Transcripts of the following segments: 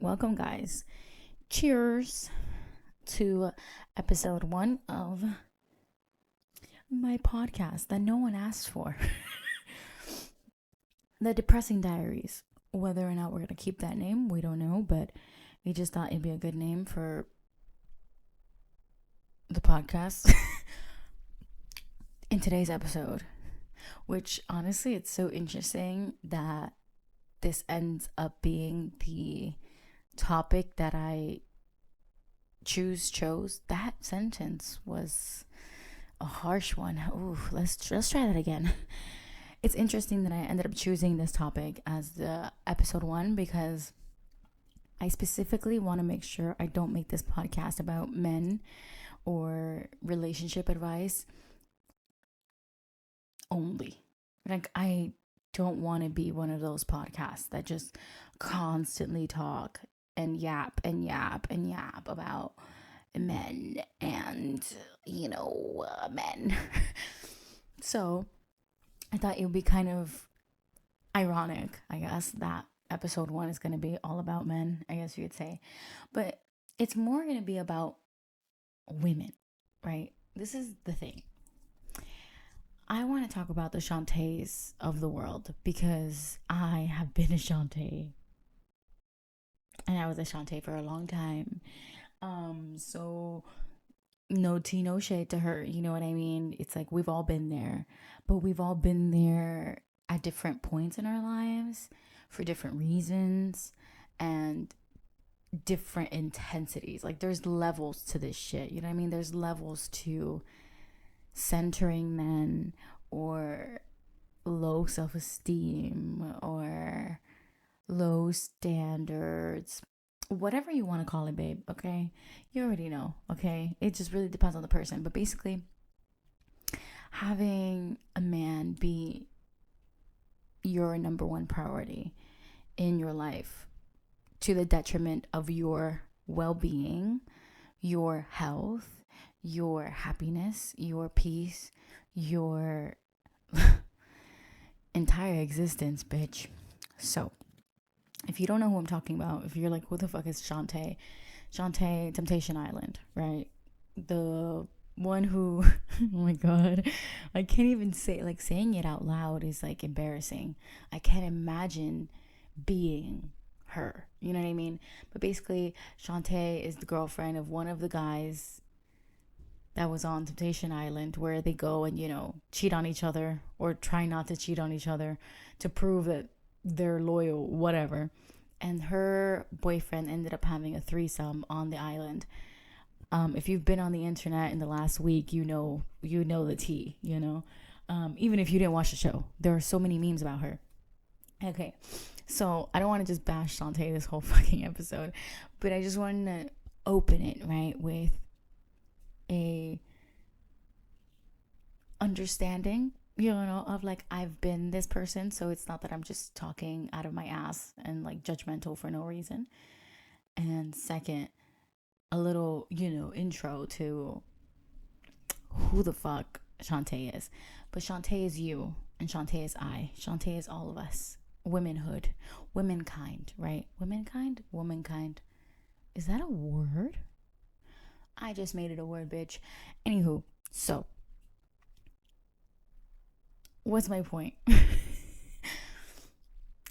Welcome, guys. Cheers to episode 1 of my podcast that no one asked for. The Depressing Diaries. Whether or not we're going to keep that name, we don't know, but we just thought it'd be a good name for the podcast in today's episode. Which, honestly, it's so interesting that this ends up being the topic that I chose. That sentence was a harsh one. Ooh, let's try that again. It's interesting that I ended up choosing this topic as the episode 1 because I specifically want to make sure I don't make this podcast about men or relationship advice only. Like, I don't want to be one of those podcasts that just constantly talk and yap and yap and yap about men and, men. So I thought it would be kind of ironic, I guess, that episode 1 is going to be all about men, I guess you could say. But it's more going to be about women, right? This is the thing. I want to talk about the Shantes of the world because I have been a Shante. And I was a Shante for a long time. So no tea, no shade to her. You know what I mean? It's like we've all been there, but we've all been there at different points in our lives for different reasons and different intensities. Like there's levels to this shit. You know what I mean? There's levels to centering men or low self-esteem or low standards, whatever you want to call it, babe. Okay, you already know. Okay, it just really depends on the person, but basically having a man be your number one priority in your life to the detriment of your well-being, your health, your happiness, your peace, your entire existence, bitch. So if you don't know who I'm talking about, if you're like, who the fuck is Shante? Shante, Temptation Island, right? The one who, oh my God, I can't even say, like, saying it out loud is like embarrassing. I can't imagine being her. You know what I mean? But basically, Shante is the girlfriend of one of the guys that was on Temptation Island, where they go and, cheat on each other or try not to cheat on each other to prove that they're loyal, whatever. And her boyfriend ended up having a threesome on the island. If you've been on the internet in the last week, you know the tea. Even if you didn't watch the show, there are so many memes about her. Okay, so I don't want to just bash Shante this whole fucking episode, but I just wanted to open it right with a understanding, of like, I've been this person, so it's not that I'm just talking out of my ass and like judgmental for no reason. And second, a little, intro to who the fuck Shante is. But Shante is you, and Shante is I. Shante is all of us. Womanhood, womankind, right? Womankind. Is that a word? I just made it a word, bitch. Anywho, so what's my point?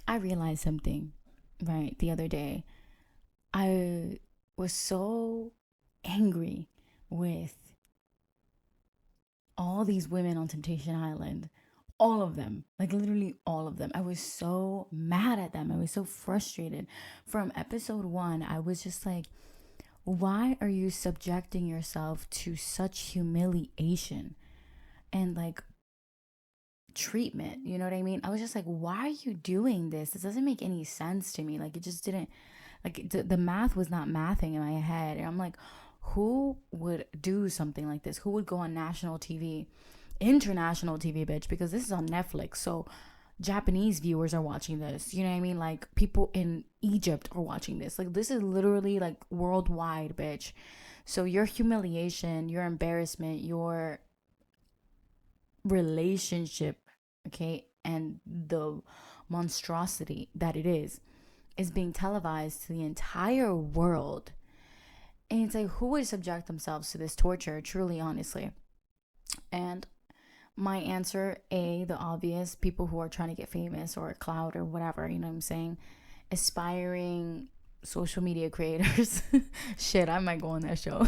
I realized something, right, the other day. I was so angry with all these women on Temptation Island. All of them, like literally all of them. I was so mad at them. I was so frustrated. From episode 1, I was just like, why are you subjecting yourself to such humiliation and like treatment? You know what I mean? I was just like, why are you doing this? This doesn't make any sense to me. Like, it just didn't, like, the math was not mathing in my head. And I'm like, who would do something like this? Who would go on national TV, international TV, bitch? Because this is on Netflix. So Japanese viewers are watching this. You know what I mean? Like, people in Egypt are watching this. Like, this is literally like worldwide, bitch. So your humiliation, your embarrassment, your relationship, okay, and the monstrosity that it is is being televised to the entire world. And it's like, who would subject themselves to this torture, truly, honestly? And my answer, A, the obvious, people who are trying to get famous or clout or whatever, you know what I'm saying? Aspiring social media creators. Shit, I might go on that show.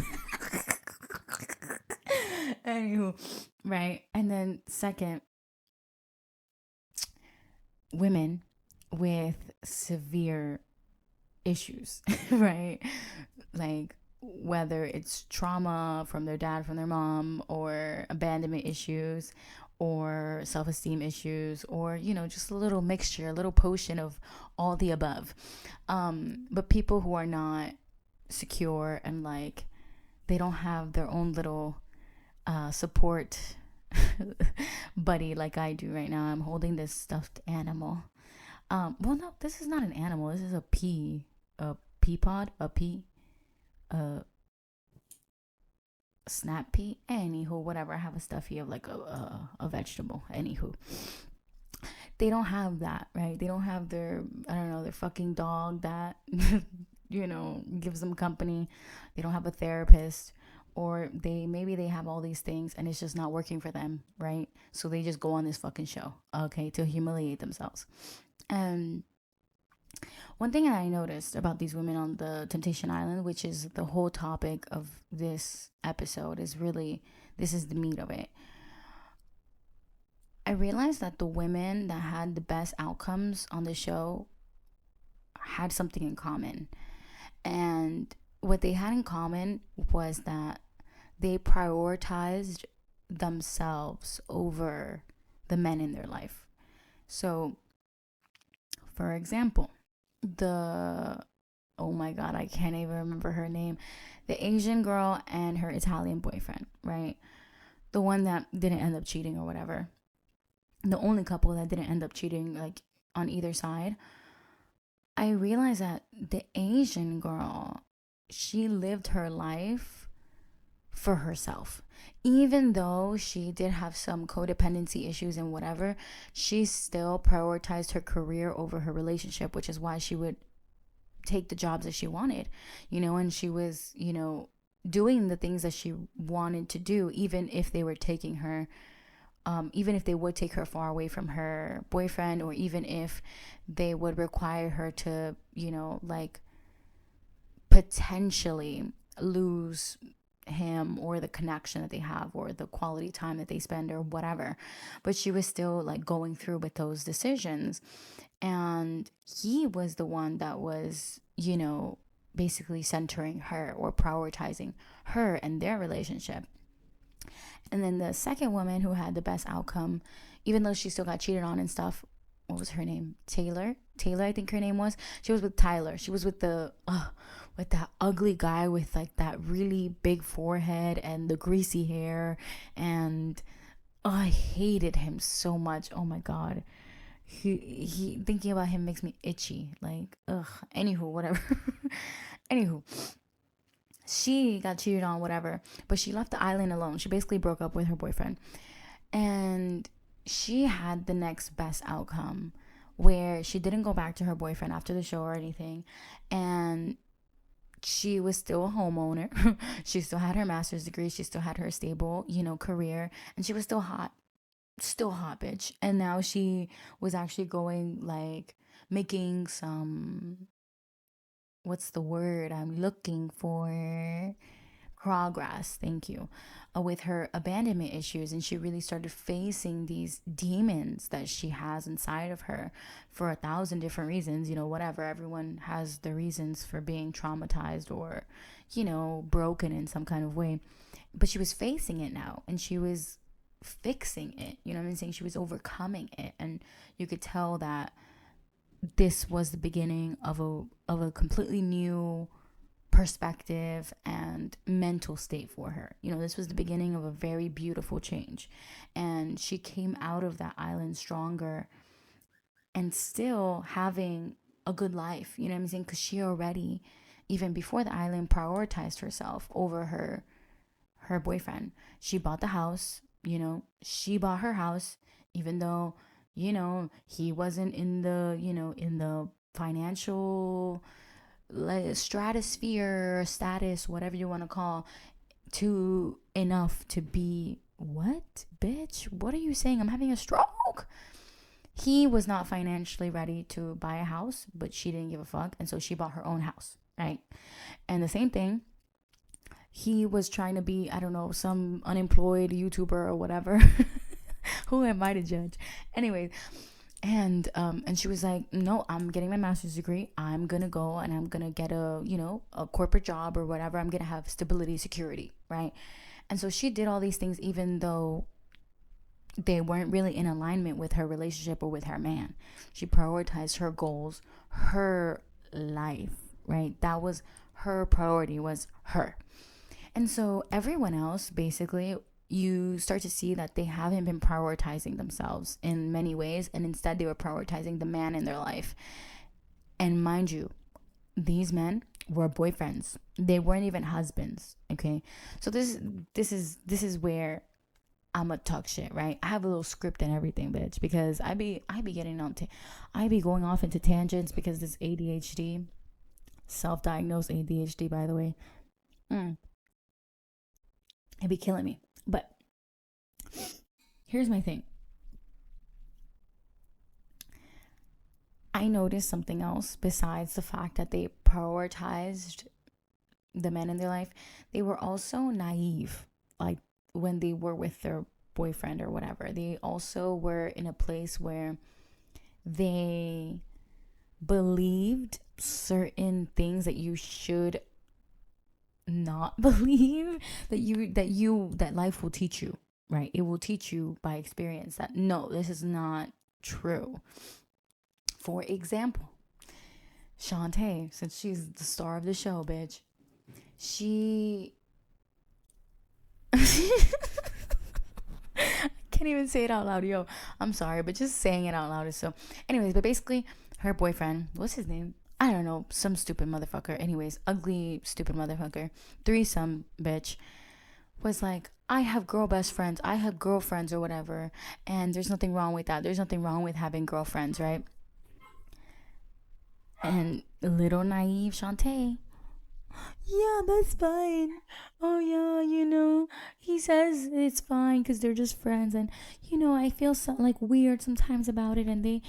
Anywho, right? And then second, women with severe issues, right? Like whether it's trauma from their dad, from their mom, or abandonment issues, or self esteem issues, or, you know, just a little mixture, a little potion of all the above. But people who are not secure and like they don't have their own little support buddy like I do right now. I'm holding this stuffed animal. Well, no, this is not an animal. This is a pea pod, a snap pea. Anywho, whatever. I have a stuffy of like a vegetable. Anywho, they don't have that, right? They don't have their, I don't know, their fucking dog that you know, gives them company. They don't have a therapist, or maybe they have all these things and it's just not working for them, right? So they just go on this fucking show, okay, to humiliate themselves. And one thing that I noticed about these women on the Temptation Island, which is the whole topic of this episode, is really, this is the meat of it. I realized that the women that had the best outcomes on the show had something in common. And what they had in common was that they prioritized themselves over the men in their life. So, for example, the oh my god, I can't even remember her name. The Asian girl and her Italian boyfriend, right? The one that didn't end up cheating or whatever. The only couple that didn't end up cheating, like on either side. I realized that the Asian girl, she lived her life for herself. Even though she did have some codependency issues and whatever, she still prioritized her career over her relationship, which is why she would take the jobs that she wanted, you know, and she was, you know, doing the things that she wanted to do, even if they were taking her, even if they would take her far away from her boyfriend, or even if they would require her to, you know, like potentially lose him or the connection that they have or the quality time that they spend or whatever. But she was still like going through with those decisions. And he was the one that was, you know, basically centering her or prioritizing her and their relationship. And then the second woman who had the best outcome, even though she still got cheated on and stuff, what was her name? Taylor, I think her name was. She was with Tyler. She was with with that ugly guy with like that really big forehead and the greasy hair. And I hated him so much. Oh my God. He thinking about him makes me itchy. Like, ugh. Anywho, whatever. Anywho, she got cheated on, whatever, but she left the island alone. She basically broke up with her boyfriend. And she had the next best outcome where she didn't go back to her boyfriend after the show or anything. And she was still a homeowner. She still had her master's degree. She still had her stable, you know, career. And she was still hot, bitch. And now she was actually going like making some, what's the word I'm looking for? Progress, thank you, with her abandonment issues. And she really started facing these demons that she has inside of her for 1,000 different reasons, you know, whatever. Everyone has their reasons for being traumatized or, you know, broken in some kind of way. But she was facing it now and she was fixing it, you know what I'm saying? She was overcoming it. And you could tell that this was the beginning of a completely new perspective and mental state for her. You know, this was the beginning of a very beautiful change. And she came out of that island stronger and still having a good life. You know what I'm saying? Because she already, even before the island, prioritized herself over her boyfriend. She bought the house, you know, she bought her house, even though, you know, he wasn't in the, you know, in the financial stratosphere, status, whatever you want to call, to enough to be what, bitch? What are you saying? I'm having a stroke. He was not financially ready to buy a house, but she didn't give a fuck, and so she bought her own house, right? And the same thing, he was trying to be, I don't know, some unemployed YouTuber or whatever. Who am I to judge? Anyways, and she was like, no, I'm getting my master's degree. I'm gonna go and I'm gonna get a corporate job or whatever. I'm gonna have stability, security, right? And so she did all these things even though they weren't really in alignment with her relationship or with her man. She prioritized her goals, her life, right? That was her priority, was her. And so everyone else, basically, you start to see that they haven't been prioritizing themselves in many ways, and instead they were prioritizing the man in their life. And mind you, these men were boyfriends. They weren't even husbands. Okay, so this is where I'm gonna talk shit, right? I have a little script and everything, bitch, because I be getting on, I be going off into tangents because this ADHD, self-diagnosed ADHD, by the way, it'd be killing me. But here's my thing. I noticed something else besides the fact that they prioritized the men in their life. They were also naive, like when they were with their boyfriend or whatever. They also were in a place where they believed certain things that you should not believe, that life will teach you, right? It will teach you by experience that no, this is not true. For example, Shante, since she's the star of the show, bitch, she can't even say it out loud, yo. I'm sorry, but just saying it out loud is so. Anyways, but basically, her boyfriend, what's his name? I don't know, some stupid motherfucker. Anyways, ugly, stupid motherfucker. Threesome, bitch. Was like, I have girl best friends. I have girlfriends or whatever. And there's nothing wrong with that. There's nothing wrong with having girlfriends, right? And little naive Shantae, yeah, that's fine. Oh, yeah, he says it's fine because they're just friends. And, I feel so, like weird sometimes about it. And they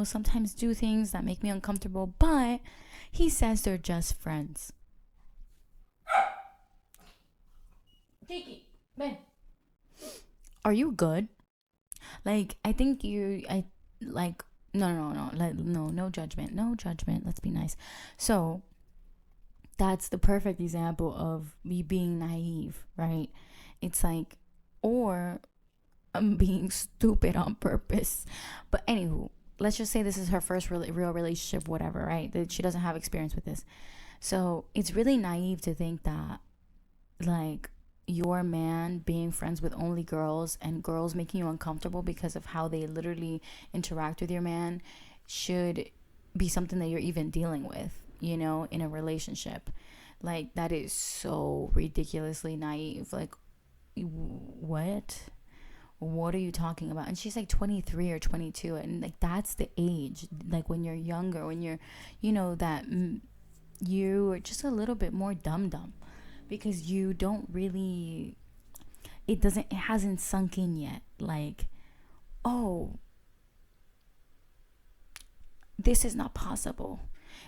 sometimes do things that make me uncomfortable. But he says they're just friends. Kiki, Ben, are you good? Like, I think like, no judgment. No judgment. Let's be nice. So, that's the perfect example of me being naive, right? It's like, or I'm being stupid on purpose. But anywho, let's just say this is her first real relationship, whatever, right? That she doesn't have experience with this. So it's really naive to think that, like, your man being friends with only girls and girls making you uncomfortable because of how they literally interact with your man should be something that you're even dealing with, in a relationship. Like, that is so ridiculously naive. Like, what are you talking about? And she's like 23 or 22, and like, that's the age, like, when you're younger, when you're, that you're just a little bit more dumb because you don't really, it hasn't sunk in yet, like, oh, this is not possible.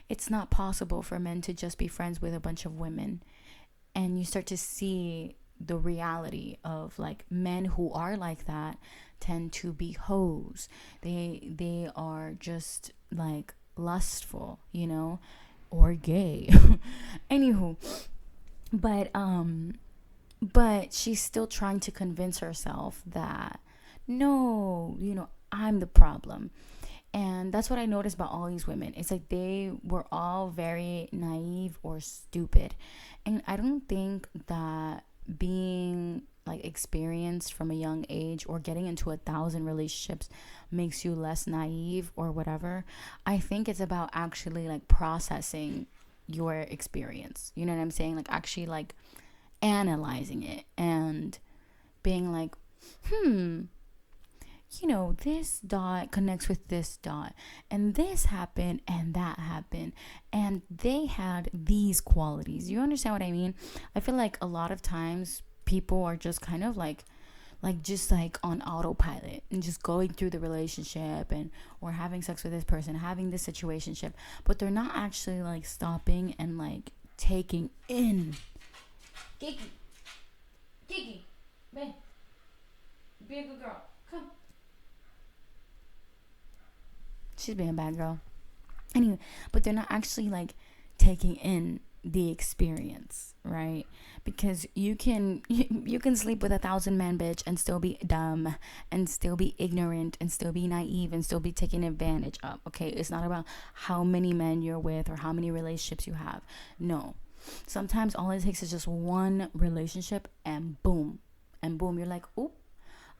It's not possible for men to just be friends with a bunch of women. And you start to see the reality of, like, men who are like that tend to be hoes. They are just, like, lustful, or gay. Anywho, but she's still trying to convince herself that no, I'm the problem. And that's what I noticed about all these women. It's like they were all very naive or stupid. And I don't think that being, like, experienced from a young age or getting into 1,000 relationships makes you less naive or whatever. I think it's about actually, like, processing your experience. You know what I'm saying? Like, actually, like, analyzing it and being like, this dot connects with this dot, and this happened and that happened, and they had these qualities. You understand what I mean? I feel like a lot of times people are just kind of just like on autopilot and just going through the relationship and or having sex with this person, having this situationship, but they're not actually like stopping and like taking in. Kiki, babe, be a good girl. Come. She's being a bad girl. Anyway, but they're not actually like taking in the experience, right? Because you can sleep with 1,000 men, bitch, and still be dumb and still be ignorant and still be naive and still be taken advantage of. Okay, it's not about how many men you're with or how many relationships you have. No, sometimes all it takes is just one relationship, and boom, you're like, oh,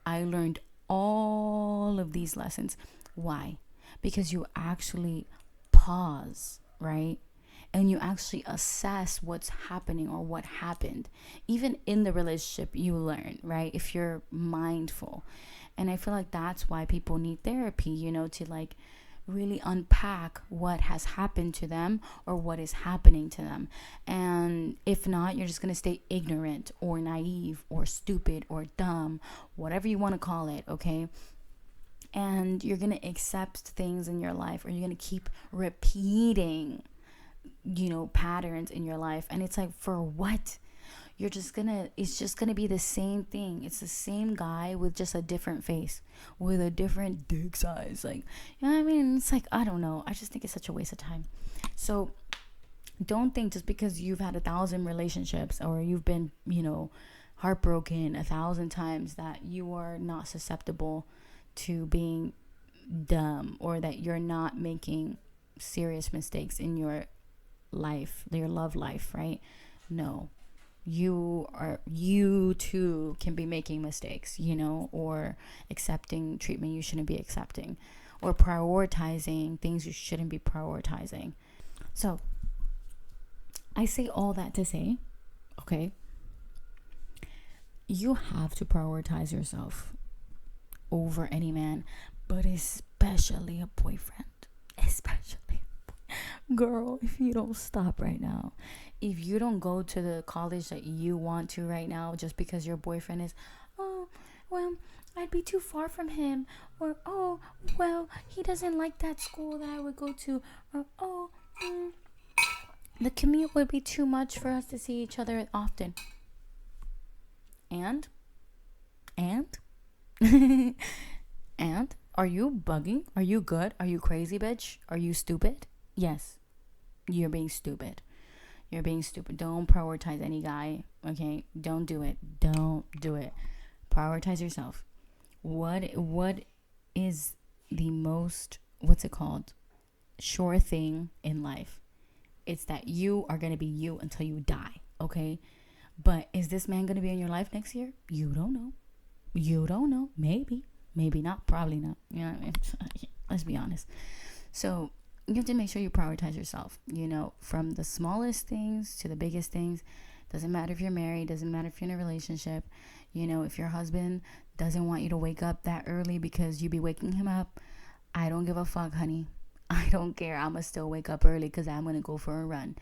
I learned all of these lessons. Why? Because you actually pause, right? And you actually assess what's happening or what happened. Even in the relationship, you learn, right? If you're mindful. And I feel like that's why people need therapy, to like really unpack what has happened to them or what is happening to them. And if not, you're just going to stay ignorant or naive or stupid or dumb, whatever you want to call it, okay? And you're going to accept things in your life, or you're going to keep repeating patterns in your life. And it's like, for what? It's just gonna be the same thing. It's the same guy with just a different face, with a different dick size. Like, you know what I mean? It's like, I don't know. I just think it's such a waste of time. So don't think just because you've had 1,000 relationships or you've been, heartbroken 1,000 times that you are not susceptible to being dumb, or that you're not making serious mistakes in your life, your love life, right? No, you too can be making mistakes, or accepting treatment you shouldn't be accepting, or prioritizing things you shouldn't be prioritizing. So I say all that to say, okay, you have to prioritize yourself over any man, but especially a boyfriend. Especially, girl, if you don't stop right now, if you don't go to the college that you want to right now just because your boyfriend is, oh, well, I'd be too far from him, or oh, well, he doesn't like that school that I would go to, or oh, the commute would be too much for us to see each other often. And and are you bugging? Are you good? Are you crazy, bitch? Are you stupid? Yes, you're being stupid. You're being stupid. Don't prioritize any guy, okay? Don't do it. Don't do it. Prioritize yourself. What is the most, what's it called, sure thing in life? It's that you are going to be you until you die, okay? But is this man going to be in your life next year? You don't know. You don't know. Maybe not, probably not. You know what I mean? Let's be honest. So you have to make sure you prioritize yourself, from the smallest things to the biggest things. Doesn't matter if you're married, doesn't matter if you're in a relationship. If your husband doesn't want you to wake up that early because you be waking him up, I don't give a fuck, honey. I don't care. I'ma still wake up early because I'm gonna go for a run,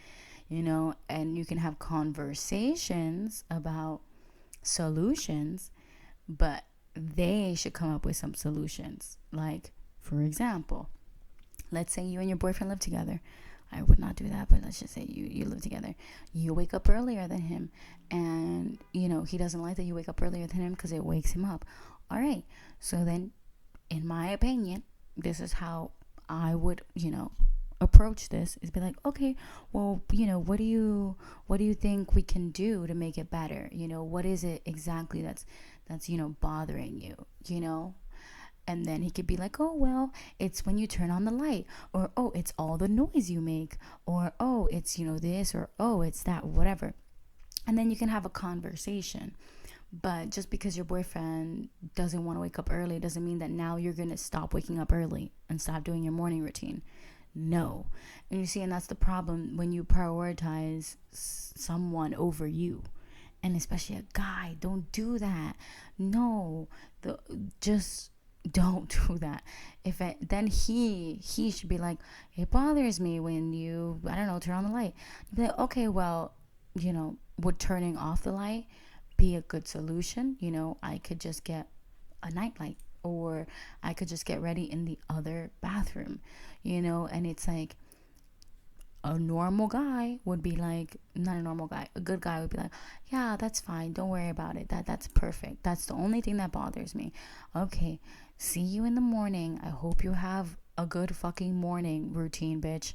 and you can have conversations about solutions, but they should come up with some solutions. Like, for example, let's say you and your boyfriend live together. I would not do that, but let's just say you live together. You wake up earlier than him, and he doesn't like that you wake up earlier than him because it wakes him up. All right, so then, in my opinion, this is how I would approach this, is be like, okay, well, what do you think we can do to make it better? What is it exactly that's bothering you? And then he could be like, oh, well, it's when you turn on the light, or oh, it's all the noise you make, or oh, it's this, or oh, it's that, whatever. And then you can have a conversation. But just because your boyfriend doesn't want to wake up early doesn't mean that now you're going to stop waking up early and stop doing your morning routine. No. And you see, and that's the problem when you prioritize someone over you, and especially a guy. Don't do that. No. Just Don't do that. Then he should be like, it bothers me when you, I don't know, turn on the light. You'd be like, okay, well, would turning off the light be a good solution? I could just get a nightlight, or I could just get ready in the other bathroom, and it's like, a normal guy would be like, not a normal guy, a good guy would be like, yeah, that's fine, don't worry about it, that's perfect, that's the only thing that bothers me. Okay, see you in the morning, I hope you have a good fucking morning routine, bitch.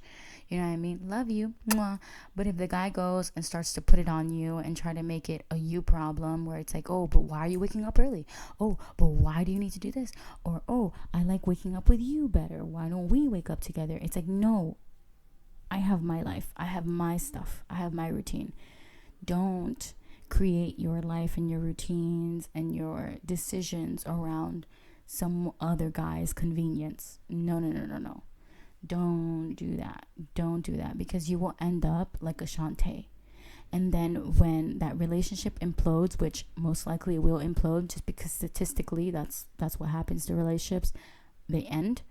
You know what I mean? Love you. Mwah. But if the guy goes and starts to put it on you and try to make it a you problem, where it's like, oh, but why are you waking up early? Oh, but why do you need to do this? Or, oh, I like waking up with you better, why don't we wake up together? It's like, no, I have my life. I have my stuff. I have my routine. Don't create your life and your routines and your decisions around some other guy's convenience. No, no, no, no, no. Don't do that. Don't do that, because you will end up like a Shante. And then when that relationship implodes, which most likely will implode, just because statistically that's what happens to relationships, they end.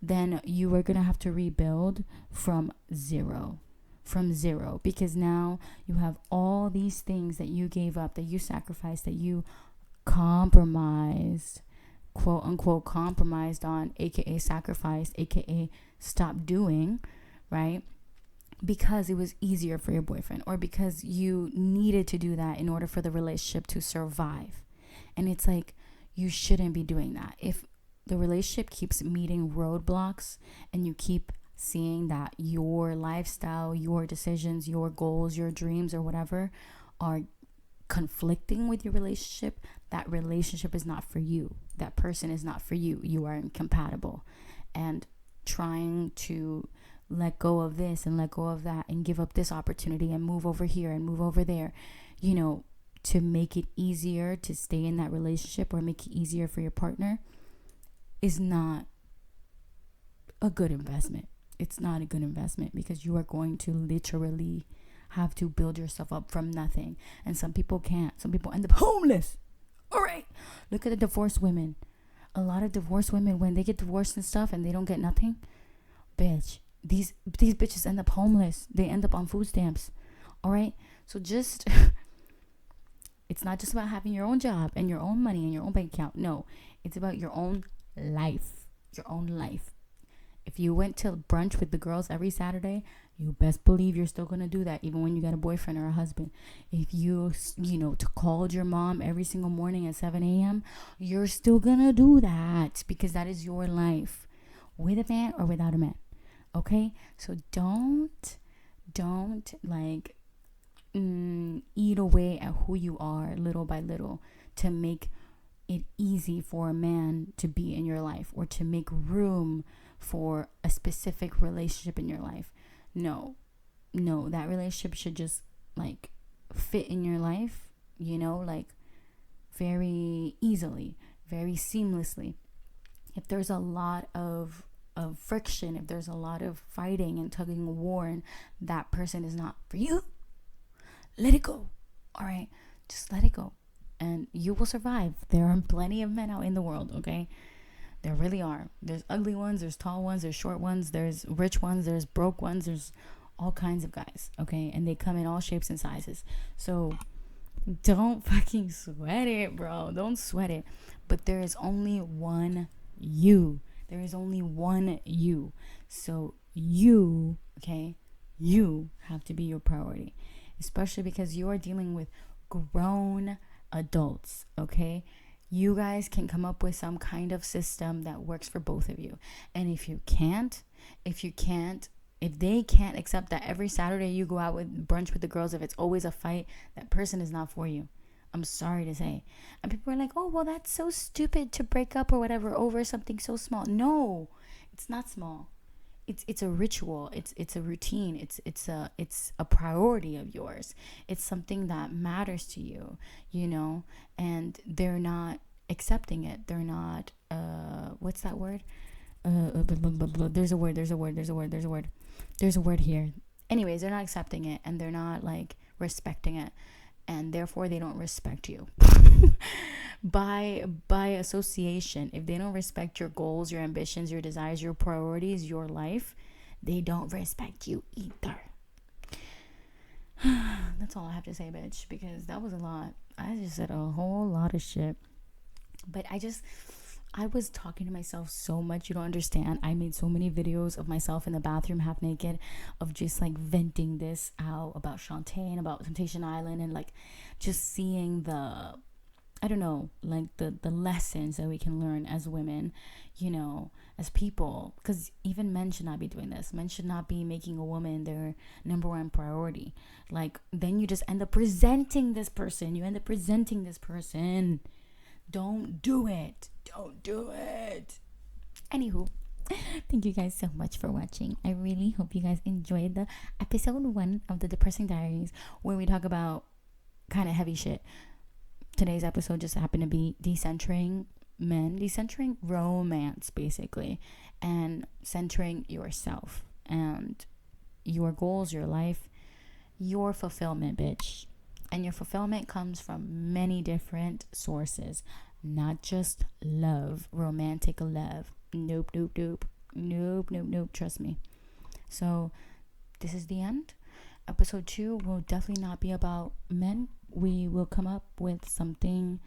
Then you are going to have to rebuild from zero. Because now you have all these things that you gave up, that you sacrificed, that you compromised, quote unquote compromised on, aka sacrificed, aka stop doing, right? Because it was easier for your boyfriend, or because you needed to do that in order for the relationship to survive. And it's like, you shouldn't be doing that. If the relationship keeps meeting roadblocks and you keep seeing that your lifestyle, your decisions, your goals, your dreams, or whatever are conflicting with your relationship, that relationship is not for you. That person is not for you. You are incompatible. And trying to let go of this and let go of that and give up this opportunity and move over here and move over there, to make it easier to stay in that relationship, or make it easier for your partner, is not a good investment. It's not a good investment, because you are going to literally have to build yourself up from nothing. And some people can't. Some people end up homeless. All right. Look at the divorced women. A lot of divorced women, when they get divorced and stuff and they don't get nothing, bitch, these bitches end up homeless. They end up on food stamps. All right. So just, it's not just about having your own job and your own money and your own bank account. No, it's about your own life. Your own life. If you went to brunch with the girls every Saturday, you best believe you're still gonna do that, even when you got a boyfriend or a husband. If you called your mom every single morning at 7 a.m., you're still gonna do that, because that is your life, with a man or without a man. Okay, so don't like eat away at who you are little by little to make it easy for a man to be in your life, or to make room for a specific relationship in your life. No, that relationship should just like fit in your life, like very easily, very seamlessly. If there's a lot of friction, if there's a lot of fighting and tugging of war, and that person is not for you, let it go. All right, just let it go, and you will survive. There are plenty of men out in the world, okay? There really are. There's ugly ones, there's tall ones, there's short ones, there's rich ones, there's broke ones, there's all kinds of guys, okay? And they come in all shapes and sizes. So don't fucking sweat it, bro. Don't sweat it. But there is only one you. There is only one you. So you, okay, you have to be your priority, especially because you are dealing with grown adults, okay? You guys can come up with some kind of system that works for both of you. And if they can't accept that every Saturday you go out with brunch with the girls, if it's always a fight, that person is not for you. I'm sorry to say. And people are like, oh, well, that's so stupid to break up or whatever over something so small. No, it's not small. It's a ritual. It's a routine. It's a priority of yours. It's something that matters to you, and they're not accepting it. They're not, what's that word? There's a word here. Anyways, they're not accepting it, and they're not like respecting it. and therefore they don't respect you. by association, if they don't respect your goals, your ambitions, your desires, your priorities, your life, they don't respect you either. That's all I have to say, bitch, because that was a lot. I just said a whole lot of shit. But I was talking to myself so much, you don't understand. I made so many videos of myself in the bathroom half naked, of just like venting this out about Shante and about Temptation Island, and like just seeing the, I don't know, like the lessons that we can learn as women, you know, as people. Because even men should not be doing this. Men should not be making a woman their number one priority. Like, then you just end up presenting this person. Don't do it. Don't do it. Anywho, thank you guys so much for watching. I really hope you guys enjoyed the episode 1 of the Depressing Diaries, where we talk about kind of heavy shit. Today's episode just happened to be decentering men, decentering romance, basically, and centering yourself and your goals, your life, your fulfillment, bitch. And your fulfillment comes from many different sources, not just love, romantic love. Nope. Trust me. So this is the end. Episode 2 will definitely not be about men. We will come up with something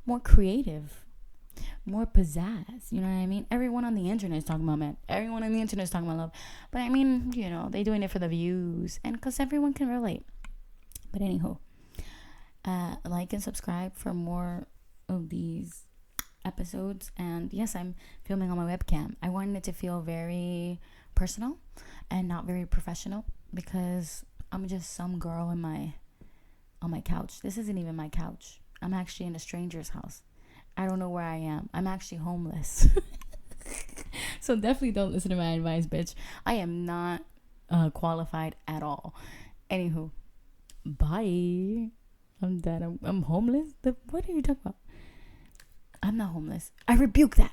more creative, more pizzazz. You know what I mean? Everyone on the internet is talking about men. Everyone on the internet is talking about love. But I mean, you know, they're doing it for the views and because everyone can relate. But anywho, like and subscribe for more of these episodes. And yes, I'm filming on my webcam. I wanted it to feel very personal and not very professional, because I'm just some girl on my couch. This isn't even my couch. I'm actually in a stranger's house. I don't know where I am. I'm actually homeless. So definitely don't listen to my advice, bitch. I am not qualified at all. Anywho, bye. I'm dead. I'm homeless. What are you talking about? I'm not homeless. I rebuke that.